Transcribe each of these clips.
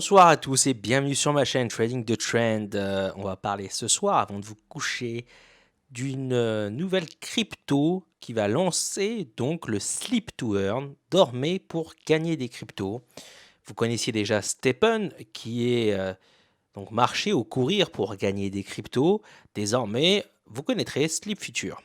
Bonsoir à tous et bienvenue sur ma chaîne Trading the Trend. On va parler ce soir, avant de vous coucher, d'une nouvelle crypto qui va lancer donc le Sleep to Earn. Dormez pour gagner des cryptos. Vous connaissiez déjà Stephen qui est donc marché au courir pour gagner des cryptos. Désormais, vous connaîtrez Sleep Future.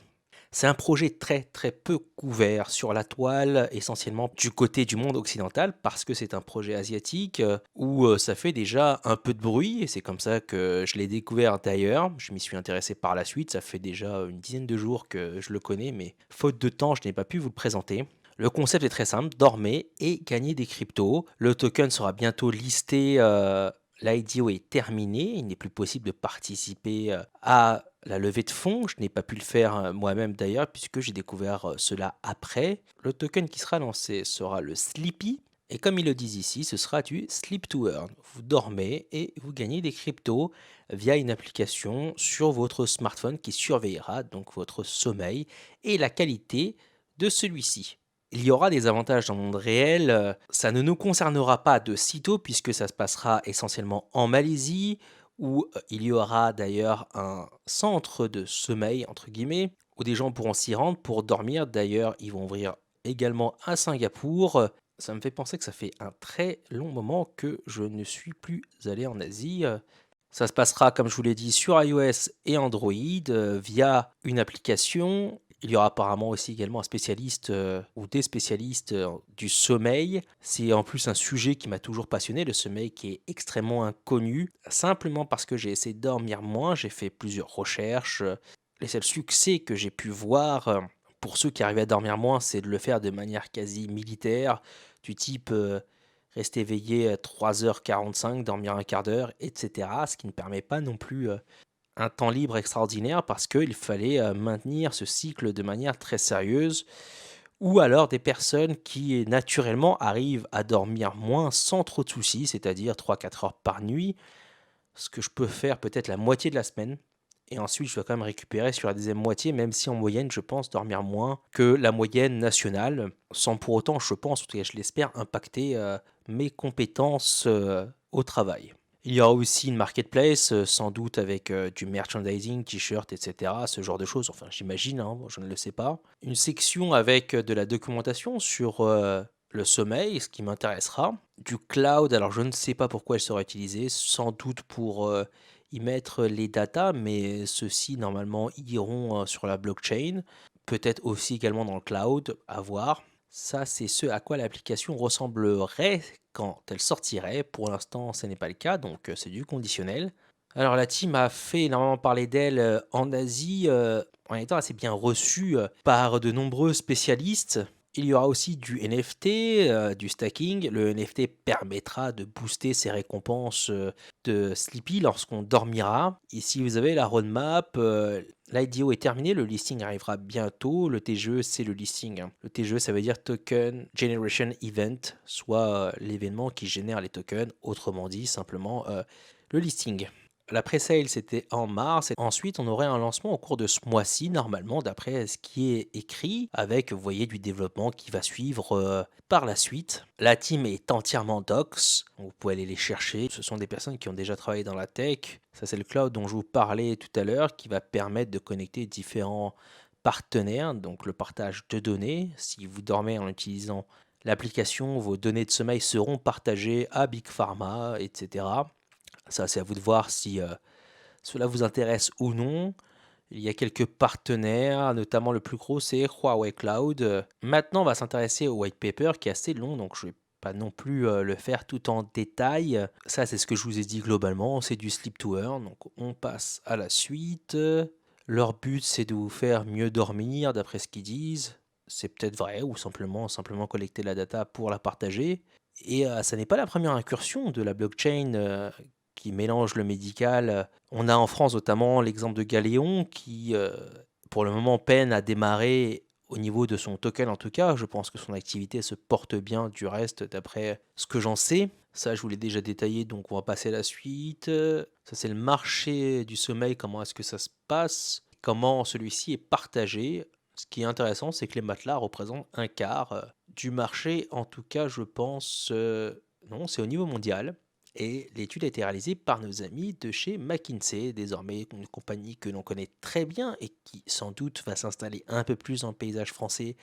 C'est un projet très peu couvert sur la toile, essentiellement du côté du monde occidental, parce que c'est un projet asiatique où ça fait déjà un peu de bruit, et c'est comme ça que je l'ai découvert d'ailleurs. Je m'y suis intéressé par la suite, ça fait déjà une dizaine de jours que je le connais, mais faute de temps, je n'ai pas pu vous le présenter. Le concept est très simple, dormez et gagnez des cryptos. Le token sera bientôt listé. L'IDO est terminé, il n'est plus possible de participer à la levée de fonds. Je n'ai pas pu le faire moi-même d'ailleurs puisque j'ai découvert cela après. Le token qui sera lancé sera le Sleepy. Et comme ils le disent ici, ce sera du Sleep to Earn. Vous dormez et vous gagnez des cryptos via une application sur votre smartphone qui surveillera donc votre sommeil et la qualité de celui-ci. Il y aura des avantages dans le monde réel, ça ne nous concernera pas de sitôt puisque ça se passera essentiellement en Malaisie, où il y aura d'ailleurs un centre de sommeil, entre guillemets, où des gens pourront s'y rendre pour dormir. D'ailleurs, ils vont ouvrir également à Singapour. Ça me fait penser que ça fait un très long moment que je ne suis plus allé en Asie. Ça se passera, comme je vous l'ai dit, sur iOS et Android via une application. Il y aura apparemment aussi également un spécialiste ou des spécialistes du sommeil. C'est en plus un sujet qui m'a toujours passionné, le sommeil qui est extrêmement inconnu. Simplement parce que j'ai essayé de dormir moins, j'ai fait plusieurs recherches. Les seuls succès que j'ai pu voir pour ceux qui arrivaient à dormir moins, c'est de le faire de manière quasi militaire, du type rester éveillé à 3h45, dormir un quart d'heure, etc. Ce qui ne permet pas non plus un temps libre extraordinaire parce qu'il fallait maintenir ce cycle de manière très sérieuse. Ou alors des personnes qui naturellement arrivent à dormir moins sans trop de soucis, c'est-à-dire 3-4 heures par nuit, ce que je peux faire peut-être la moitié de la semaine. Et ensuite, je dois quand même récupérer sur la deuxième moitié, même si en moyenne, je pense dormir moins que la moyenne nationale, sans pour autant, je pense, en tout cas je l'espère, impacter mes compétences au travail. Il y aura aussi une marketplace, sans doute avec du merchandising, t-shirts, etc. Ce genre de choses, enfin j'imagine, hein, je ne le sais pas. Une section avec de la documentation sur le sommeil, ce qui m'intéressera. Du cloud, alors je ne sais pas pourquoi elle sera utilisée, sans doute pour y mettre les datas, mais ceux-ci normalement iront sur la blockchain, peut-être aussi également dans le cloud, à voir. Ça, c'est ce à quoi l'application ressemblerait quand elle sortirait. Pour l'instant, ce n'est pas le cas, donc c'est du conditionnel. Alors la team a fait énormément parler d'elle en Asie, en étant assez bien reçue par de nombreux spécialistes. Il y aura aussi du NFT, du stacking. Le NFT permettra de booster ses récompenses de Sleepy lorsqu'on dormira. Ici, vous avez la roadmap. L'IDO est terminé, le listing arrivera bientôt. Le TGE, c'est le listing, hein. Le TGE, ça veut dire Token Generation Event, soit l'événement qui génère les tokens, autrement dit, simplement le listing. La pre-sale, c'était en mars. Et ensuite, on aurait un lancement au cours de ce mois-ci, normalement, d'après ce qui est écrit, avec, vous voyez, du développement qui va suivre par la suite. La team est entièrement docs. Vous pouvez aller les chercher. Ce sont des personnes qui ont déjà travaillé dans la tech. Ça, c'est le cloud dont je vous parlais tout à l'heure, qui va permettre de connecter différents partenaires, donc le partage de données. Si vous dormez en utilisant l'application, vos données de sommeil seront partagées à Big Pharma, etc. Ça, c'est à vous de voir si cela vous intéresse ou non. Il y a quelques partenaires, notamment le plus gros, c'est Huawei Cloud. Maintenant, on va s'intéresser au white paper qui est assez long, donc je ne vais pas non plus le faire tout en détail. Ça, c'est ce que je vous ai dit globalement, c'est du sleep to earn. Donc, on passe à la suite. Leur but, c'est de vous faire mieux dormir, d'après ce qu'ils disent. C'est peut-être vrai, ou simplement collecter la data pour la partager. Et ça n'est pas la première incursion de la blockchain qui mélange le médical. On a en France notamment l'exemple de Galéon qui, pour le moment, peine à démarrer au niveau de son token en tout cas. Je pense que son activité se porte bien du reste d'après ce que j'en sais. Ça, je vous l'ai déjà détaillé, donc on va passer à la suite. Ça, c'est le marché du sommeil, comment est-ce que ça se passe, comment celui-ci est partagé. Ce qui est intéressant, c'est que les matelas représentent un quart du marché, en tout cas, je pense. Non, c'est au niveau mondial. Et l'étude a été réalisée par nos amis de chez McKinsey, désormais une compagnie que l'on connaît très bien et qui sans doute va s'installer un peu plus dans le paysage français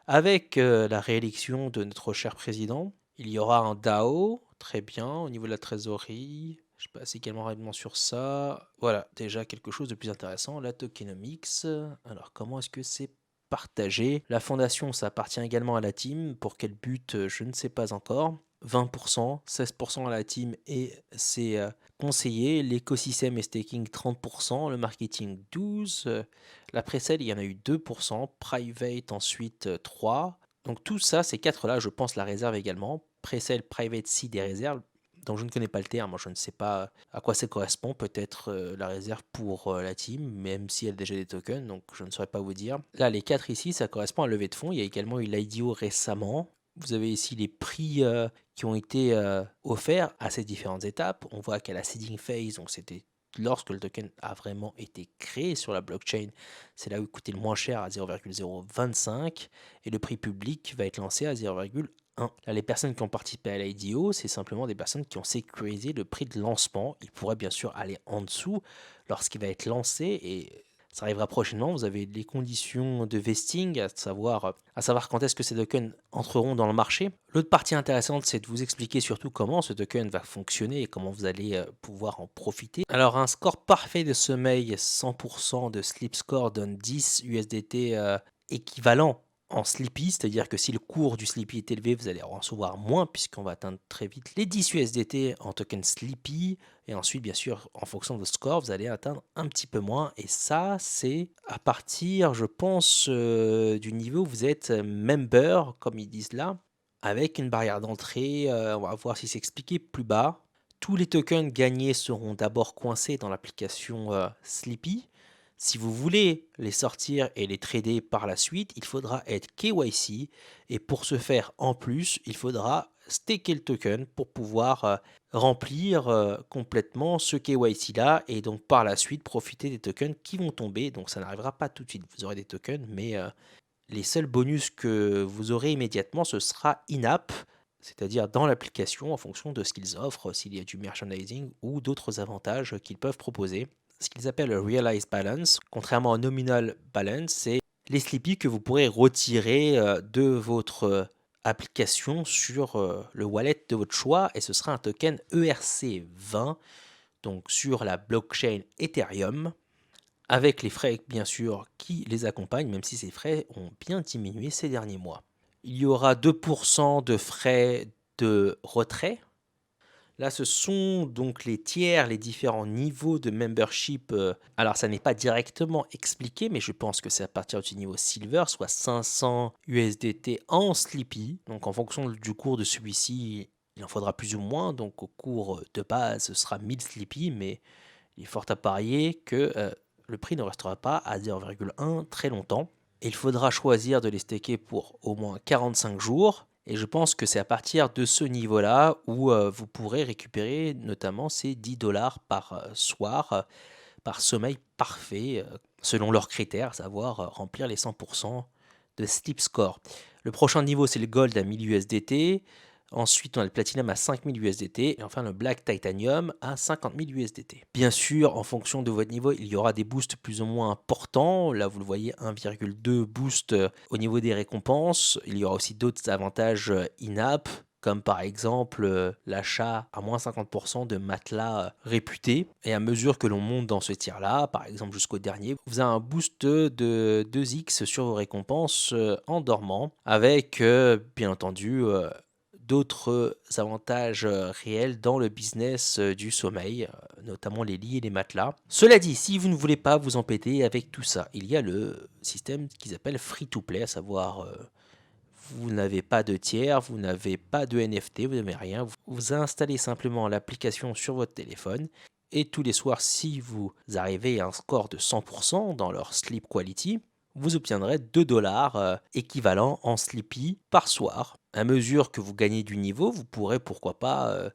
avec la réélection de notre cher président. Il y aura un DAO, très bien, au niveau de la trésorerie. Je passe également rapidement sur ça. Voilà, déjà quelque chose de plus intéressant, la tokenomics. Alors, comment est-ce que c'est partagé? La fondation, ça appartient également à la team. Pour quel but, je ne sais pas encore. 20%, 16% à la team et ses conseillers. L'écosystème et staking 30%, le marketing 12%, la pre-sale, il y en a eu 2%, private ensuite 3%. Donc tout ça, ces quatre-là, je pense la réserve également. Pre-sale, private, seed et réserve. Donc je ne connais pas le terme, je ne sais pas à quoi ça correspond. Peut-être la réserve pour la team, même si elle a déjà des tokens, donc je ne saurais pas vous dire. Là, les quatre ici, ça correspond à la levée de fonds. Il y a également eu l'IDO récemment. Vous avez ici les prix qui ont été offerts à ces différentes étapes. On voit qu'à la seeding phase, donc c'était lorsque le token a vraiment été créé sur la blockchain, c'est là où il coûtait le moins cher à 0,025 et le prix public va être lancé à 0,1. Là, les personnes qui ont participé à l'IDO, c'est simplement des personnes qui ont sécurisé le prix de lancement. Il pourrait bien sûr aller en dessous lorsqu'il va être lancé et ça arrivera prochainement. Vous avez les conditions de vesting, à savoir quand est-ce que ces tokens entreront dans le marché. L'autre partie intéressante, c'est de vous expliquer surtout comment ce token va fonctionner et comment vous allez pouvoir en profiter. Alors, un score parfait de sommeil, 100% de sleep score donne 10 USDT équivalent en Sleepy, c'est-à-dire que si le cours du Sleepy est élevé, vous allez en recevoir moins puisqu'on va atteindre très vite les 10 USDT en token Sleepy. Et ensuite, bien sûr, en fonction de votre score, vous allez atteindre un petit peu moins. Et ça, c'est à partir, je pense, du niveau où vous êtes member, comme ils disent là, avec une barrière d'entrée. On va voir si c'est expliqué plus bas. Tous les tokens gagnés seront d'abord coincés dans l'application Sleepy. Si vous voulez les sortir et les trader par la suite, il faudra être KYC et pour ce faire en plus, il faudra staker le token pour pouvoir remplir complètement ce KYC là et donc par la suite profiter des tokens qui vont tomber. Donc ça n'arrivera pas tout de suite, vous aurez des tokens, mais les seuls bonus que vous aurez immédiatement, ce sera in-app, c'est-à-dire dans l'application en fonction de ce qu'ils offrent, s'il y a du merchandising ou d'autres avantages qu'ils peuvent proposer. Ce qu'ils appellent le Realized Balance, contrairement au Nominal Balance, c'est les Sleepy que vous pourrez retirer de votre application sur le wallet de votre choix et ce sera un token ERC20, donc sur la blockchain Ethereum, avec les frais bien sûr qui les accompagnent, même si ces frais ont bien diminué ces derniers mois. Il y aura 2% de frais de retrait. Là, ce sont donc les tiers, les différents niveaux de membership. Alors, ça n'est pas directement expliqué, mais je pense que c'est à partir du niveau Silver, soit 500 USDT en Sleepy. Donc, en fonction du cours de celui-ci, il en faudra plus ou moins. Donc, au cours de base, ce sera 1000 Sleepy, mais il est fort à parier que le prix ne restera pas à 0,1 très longtemps. Et il faudra choisir de les staker pour au moins 45 jours. Et je pense que c'est à partir de ce niveau-là où vous pourrez récupérer notamment ces 10 dollars par soir, par sommeil parfait, selon leurs critères, à savoir remplir les 100% de Sleep Score. Le prochain niveau, c'est le Gold à 1000 USDT. Ensuite, on a le Platinum à 5000 USDT. Et enfin, le Black Titanium à 50 000 USDT. Bien sûr, en fonction de votre niveau, il y aura des boosts plus ou moins importants. Là, vous le voyez, 1,2 boost au niveau des récompenses. Il y aura aussi d'autres avantages in-app, comme par exemple l'achat à moins 50% de matelas réputés. Et à mesure que l'on monte dans ce tiers-là, par exemple jusqu'au dernier, vous avez un boost de 2x sur vos récompenses en dormant, avec bien entendu d'autres avantages réels dans le business du sommeil, notamment les lits et les matelas. Cela dit, si vous ne voulez pas vous embêter avec tout ça, il y a le système qu'ils appellent free-to-play, à savoir vous n'avez pas de tiers, vous n'avez pas de NFT, vous n'avez rien. Vous installez simplement l'application sur votre téléphone et tous les soirs, si vous arrivez à un score de 100% dans leur sleep quality, vous obtiendrez 2 dollars équivalent en Sleepy par soir. À mesure que vous gagnez du niveau, vous pourrez pourquoi pas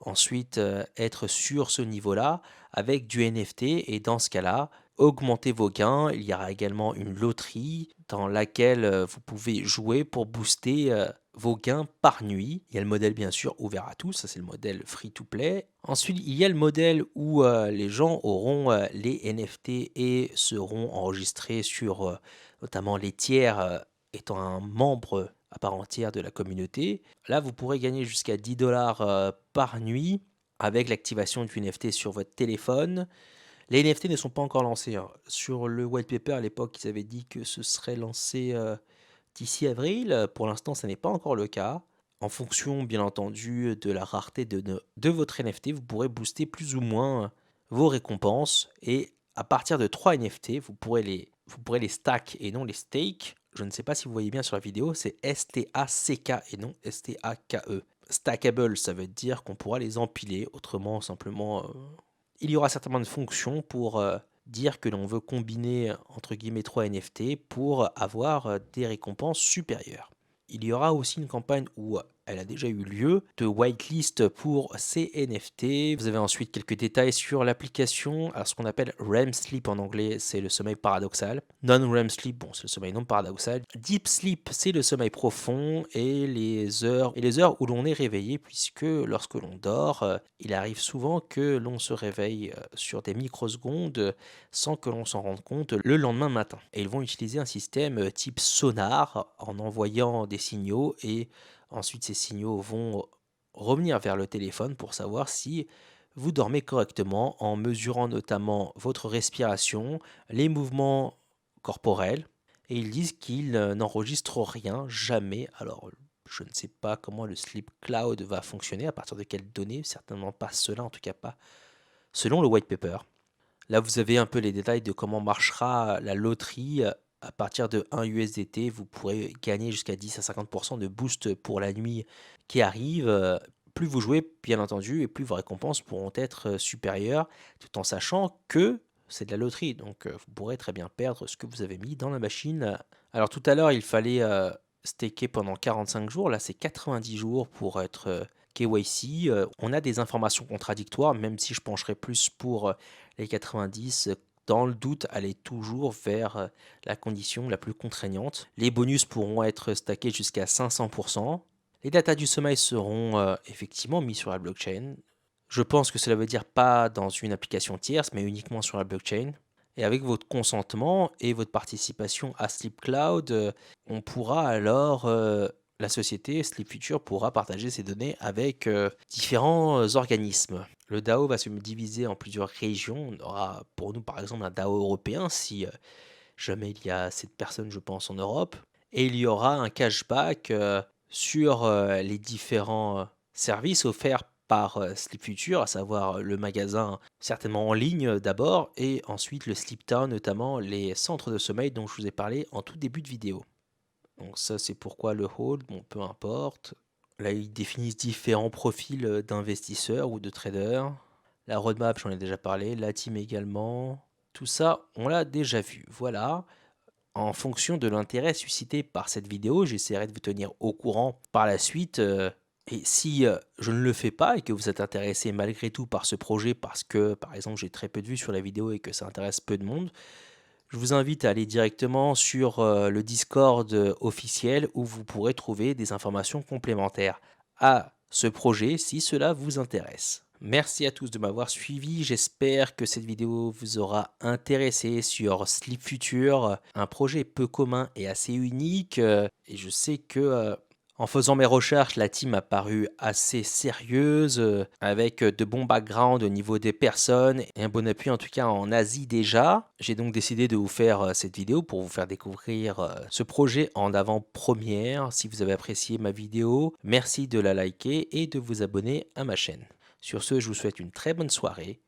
ensuite être sur ce niveau-là avec du NFT et dans ce cas-là, augmenter vos gains. Il y aura également une loterie dans laquelle vous pouvez jouer pour booster vos gains par nuit. Il y a le modèle bien sûr ouvert à tous, ça c'est le modèle free to play. Ensuite, il y a le modèle où les gens auront les NFT et seront enregistrés sur notamment les tiers étant un membre à part entière de la communauté. Là, vous pourrez gagner jusqu'à 10 dollars par nuit avec l'activation du NFT sur votre téléphone. Les NFT ne sont pas encore lancés, hein. Sur le white paper à l'époque, ils avaient dit que ce serait lancé d'ici avril. Pour l'instant, ça n'est pas encore le cas. En fonction, bien entendu, de la rareté de votre NFT, vous pourrez booster plus ou moins vos récompenses. Et à partir de 3 NFT, vous pourrez les stack et non les stake. Je ne sais pas si vous voyez bien sur la vidéo, c'est S-T-A-C-K et non S-T-A-K-E. Stackable, ça veut dire qu'on pourra les empiler. Autrement, simplement, il y aura certainement une fonction pour dire que l'on veut combiner entre guillemets 3 NFT pour avoir des récompenses supérieures. Il y aura aussi une campagne où elle a déjà eu lieu de whitelist pour ces NFT. Vous avez ensuite quelques détails sur l'application. Alors ce qu'on appelle REM sleep en anglais, c'est le sommeil paradoxal. Non-REM sleep, bon, c'est le sommeil non paradoxal. Deep sleep, c'est le sommeil profond et les heures où l'on est réveillé, puisque lorsque l'on dort, il arrive souvent que l'on se réveille sur des microsecondes sans que l'on s'en rende compte le lendemain matin. Et ils vont utiliser un système type sonar en envoyant des signaux et ensuite ces signaux vont revenir vers le téléphone pour savoir si vous dormez correctement en mesurant notamment votre respiration, les mouvements corporels et ils disent qu'ils n'enregistrent rien, jamais. Alors je ne sais pas comment le Sleep Cloud va fonctionner, à partir de quelles données, certainement pas cela, en tout cas pas selon le white paper. Là, vous avez un peu les détails de comment marchera la loterie. À partir de 1 USDT, vous pourrez gagner jusqu'à 10 à 50% de boost pour la nuit qui arrive. Plus vous jouez, bien entendu, et plus vos récompenses pourront être supérieures, tout en sachant que c'est de la loterie. Donc, vous pourrez très bien perdre ce que vous avez mis dans la machine. Alors, tout à l'heure, il fallait staker pendant 45 jours. Là, c'est 90 jours pour être KYC. On a des informations contradictoires, même si je pencherai plus pour les 90. Dans le doute, allez toujours vers la condition la plus contraignante. Les bonus pourront être stackés jusqu'à 500%. Les datas du sommeil seront effectivement mis sur la blockchain. Je pense que cela veut dire pas dans une application tierce, mais uniquement sur la blockchain. Et avec votre consentement et votre participation à Sleep Cloud, on pourra alors, la société Sleep Future pourra partager ces données avec différents organismes. Le DAO va se diviser en plusieurs régions. On aura pour nous par exemple un DAO européen si jamais il y a cette personne, je pense, en Europe. Et il y aura un cashback sur les différents services offerts par Sleep Future, à savoir le magasin certainement en ligne d'abord, et ensuite le Sleep Town, notamment les centres de sommeil dont je vous ai parlé en tout début de vidéo. Donc ça c'est pourquoi le hold, bon peu importe. Là ils définissent différents profils d'investisseurs ou de traders. La roadmap j'en ai déjà parlé, la team également. Tout ça on l'a déjà vu, voilà. En fonction de l'intérêt suscité par cette vidéo, j'essaierai de vous tenir au courant par la suite. Et si je ne le fais pas et que vous êtes intéressé malgré tout par ce projet parce que, par exemple, j'ai très peu de vues sur la vidéo et que ça intéresse peu de monde, je vous invite à aller directement sur le Discord officiel où vous pourrez trouver des informations complémentaires à ce projet si cela vous intéresse. Merci à tous de m'avoir suivi, j'espère que cette vidéo vous aura intéressé sur Sleep Future, un projet peu commun et assez unique, et je sais que en faisant mes recherches, la team a paru assez sérieuse, avec de bons backgrounds au niveau des personnes et un bon appui en tout cas en Asie déjà. J'ai donc décidé de vous faire cette vidéo pour vous faire découvrir ce projet en avant-première. Si vous avez apprécié ma vidéo, merci de la liker et de vous abonner à ma chaîne. Sur ce, je vous souhaite une très bonne soirée